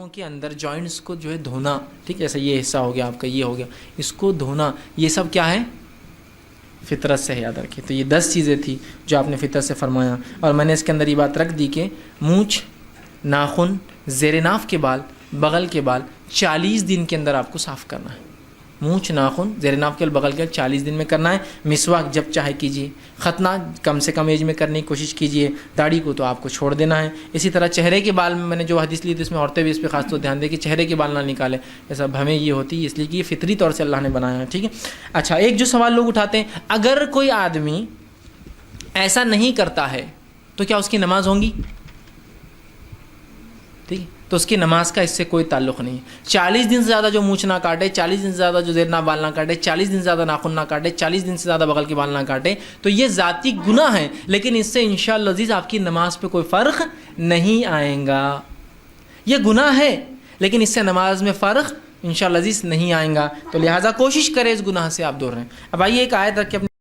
ہڈیوں کے اندر جوائنٹس کو جو ہے دھونا، ٹھیک ہے، جیسے یہ حصہ ہو گیا آپ کا، یہ ہو گیا، اس کو دھونا، یہ سب کیا ہے؟ فطرت سے ہے، یاد رکھیں۔ تو یہ 10 چیزیں تھی جو آپ نے فطرت سے فرمایا، اور میں نے اس کے اندر یہ بات رکھ دی کہ مونچھ، ناخن، زیر ناف کے بال، بغل کے بال 40 دن کے اندر آپ کو صاف کرنا ہے۔ مونچھ، ناخن، زیر ناف کے بغل کے 40 دن میں کرنا ہے۔ مسواک جب چاہے کیجیے، ختنہ کم سے کم ایج میں کرنے کی کوشش کیجیے، داڑھی کو تو آپ کو چھوڑ دینا ہے۔ اسی طرح چہرے کے بال میں نے جو حدیث لی تھی اس میں عورتیں بھی اس پہ خاص طور دھیان دیں کہ چہرے کے بال نہ نکالیں، ایسا ہمیں یہ ہوتی ہے اس لیے کہ یہ فطری طور سے اللہ نے بنایا ہے، ٹھیک ہے۔ اچھا، ایک جو سوال لوگ اٹھاتے ہیں، اگر کوئی آدمی ایسا نہیں کرتا ہے تو کیا اس کی نماز ہوں گی؟ ٹھیک ہے، تو اس کی نماز کا اس سے کوئی تعلق نہیں ہے۔ 40 دن سے زیادہ جو مونچھ نہ کاٹے، 40 دن سے زیادہ جو زیر ناف بال نہ کاٹے، 40 دن سے زیادہ ناخن نہ کاٹے، 40 دن سے زیادہ بغل کے بال نہ کاٹے، تو یہ ذاتی گناہ ہے، لیکن اس سے انشاءاللہ عزیز آپ کی نماز پہ کوئی فرق نہیں آئے گا۔ یہ گناہ ہے لیکن اس سے نماز میں فرق انشاءاللہ عزیز نہیں آئے گا، تو لہٰذا کوشش کریں اس گناہ سے آپ دور رہیں۔ اب آئیے ایک آیت رکھ کے اپنی